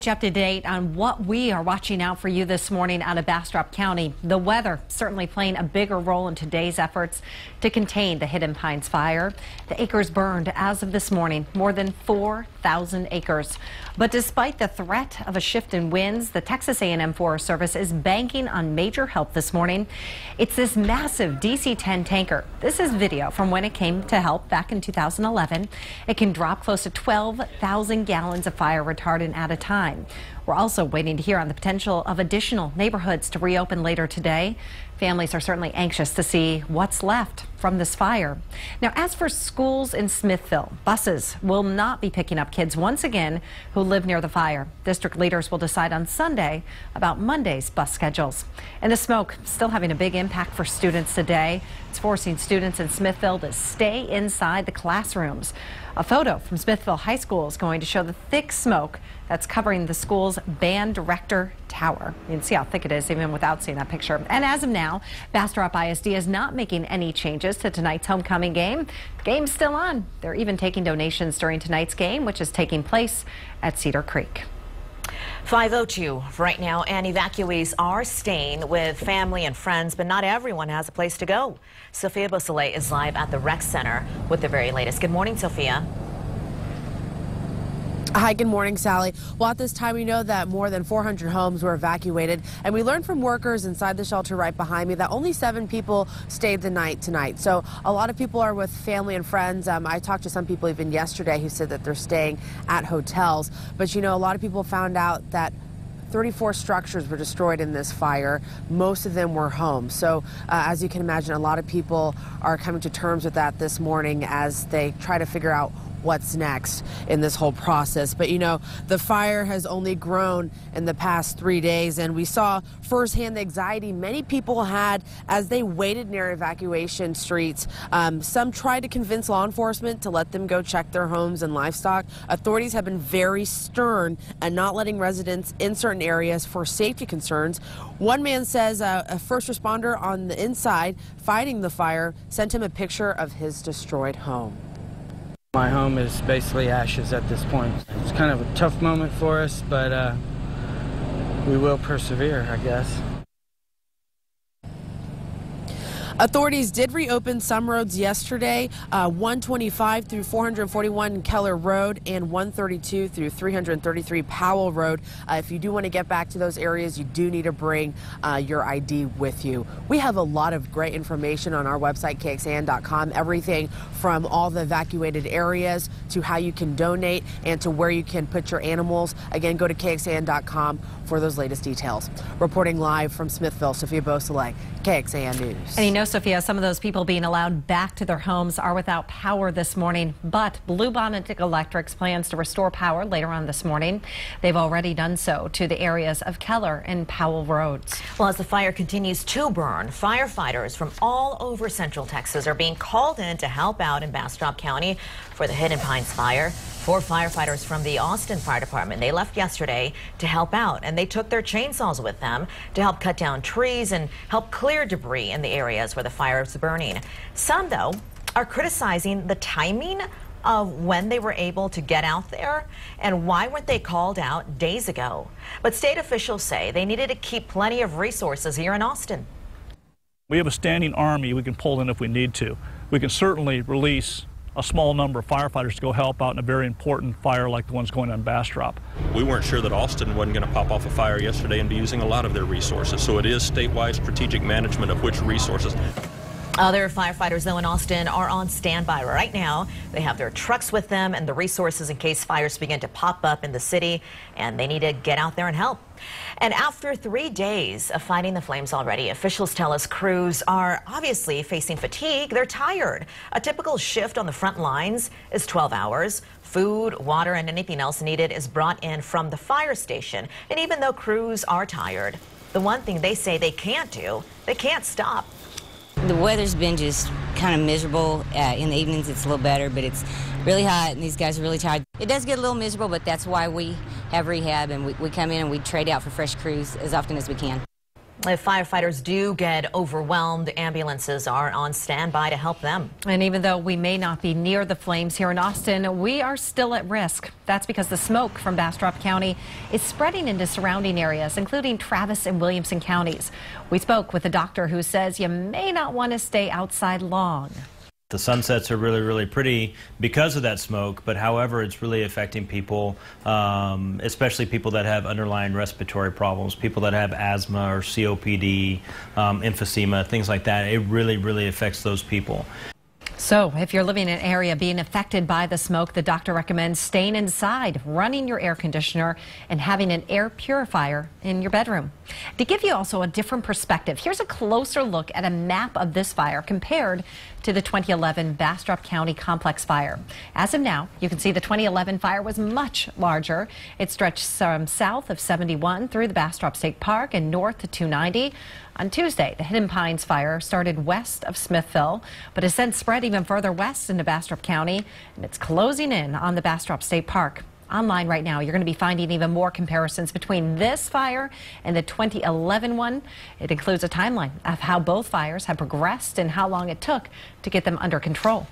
you up to date on what we are watching out for you this morning out of Bastrop County. The weather certainly playing a bigger role in today's efforts to contain the Hidden Pines fire. The acres burned as of this morning, more than 4,000 acres. But despite the threat of a shift in winds, the Texas A&M Forest Service is banking on major help this morning. It's this massive DC-10 tanker. This is video from when it came to help back in 2011. It can drop close to 12,000 gallons of fire retardant at a time. We're also waiting to hear on the potential of additional neighborhoods to reopen later today. Families are certainly anxious to see what's left from this fire. Now, as for schools in Smithville, buses will not be picking up kids once again who live near the fire. District leaders will decide on Sunday about Monday's bus schedules. And the smoke still having a big impact for students today. It's forcing students in Smithville to stay inside the classrooms. A photo from Smithville High School is going to show the thick smoke that's covering the school's band director tower. You can see how thick it is even without seeing that picture. And as of now, Bastrop ISD is not making any changes to tonight's homecoming game. The game's still on. They're even taking donations during tonight's game, which is taking place at Cedar Creek. 5:02 right now, and evacuees are staying with family and friends, but not everyone has a place to go. Sophia Beausoleil is live at the rec center with the very latest. Good morning, Sophia. Hi, good morning, Sally. Well, at this time, we know that more than 400 homes were evacuated, and we learned from workers inside the shelter right behind me that only 7 people stayed the night tonight. So a lot of people are with family and friends. I talked to some people even yesterday who said that they're staying at hotels. But, you know, a lot of people found out that 34 structures were destroyed in this fire. Most of them were homes. So as you can imagine, a lot of people are coming to terms with that this morning as they try to figure out what's next in this whole process. But you know, the fire has only grown in the past 3 days, and we saw firsthand the anxiety many people had as they waited near evacuation streets. Some tried to convince law enforcement to let them go check their homes and livestock. Authorities have been very stern and not letting residents in certain areas for safety concerns. One man says a first responder on the inside fighting the fire sent him a picture of his destroyed home. My home is basically ashes at this point. It's kind of a tough moment for us, but we will persevere, I guess. Authorities did reopen some roads yesterday, 125 through 441 Keller Road and 132 through 333 Powell Road. If you do want to get back to those areas, you do need to bring your ID with you. We have a lot of great information on our website, KXAN.com, everything from all the evacuated areas to how you can donate and to where you can put your animals. Again, go to KXAN.com for those latest details. Reporting live from Smithville, Sophia Beausoleil, KXAN News. And you know, Sophia, some of those people being allowed back to their homes are without power this morning, but Bluebonnet Electric's plans to restore power later on this morning. They've already done so to the areas of Keller and Powell Roads. Well, as the fire continues to burn, firefighters from all over Central Texas are being called in to help out in Bastrop County for the Hidden Pines fire. 4 firefighters from the Austin Fire Department, they left yesterday to help out, and they took their chainsaws with them to help cut down trees and help clear debris in the areas where the fire is burning. Some, though, are criticizing the timing of when they were able to get out there and why weren't they called out days ago. But state officials say they needed to keep plenty of resources here in Austin. We have a standing army we can pull in if we need to. We can certainly release a small number of firefighters to go help out in a very important fire like the ones going on Bastrop. We weren't sure that Austin wasn't going to pop off a fire yesterday and be using a lot of their resources, so it is statewide strategic management of which resources. Other firefighters, though, in Austin are on standby right now. They have their trucks with them and the resources in case fires begin to pop up in the city, and they need to get out there and help. And after 3 days of fighting the flames already, officials tell us crews are obviously facing fatigue. They're tired. A typical shift on the front lines is 12 hours. Food, water, and anything else needed is brought in from the fire station. And even though crews are tired, the one thing they say they can't do, they can't stop. The weather's been just kind of miserable. In the evenings it's a little better, but it's really hot and these guys are really tired. It does get a little miserable, but that's why we have rehab and we come in and we trade out for fresh crews as often as we can. If firefighters do get overwhelmed, ambulances are on standby to help them. And even though we may not be near the flames here in Austin, we are still at risk. That's because the smoke from Bastrop County is spreading into surrounding areas, including Travis and Williamson counties. We spoke with a doctor who says you may not want to stay outside long. The sunsets are really, really pretty because of that smoke, but however, it's really affecting people, especially people that have underlying respiratory problems, people that have asthma or COPD, emphysema, things like that. It really, really affects those people. So if you're living in an area being affected by the smoke, the doctor recommends staying inside, running your air conditioner, and having an air purifier in your bedroom. To give you also a different perspective, here's a closer look at a map of this fire compared to the 2011 Bastrop County Complex fire. As of now, you can see the 2011 fire was much larger. It stretched from south of 71 through the Bastrop State Park and north to 290. On Tuesday, the Hidden Pines fire started west of Smithville, but has since spread even further west into Bastrop County, and it's closing in on the Bastrop State Park. Online right now, you're going to be finding even more comparisons between this fire and the 2011 one. It includes a timeline of how both fires have progressed and how long it took to get them under control.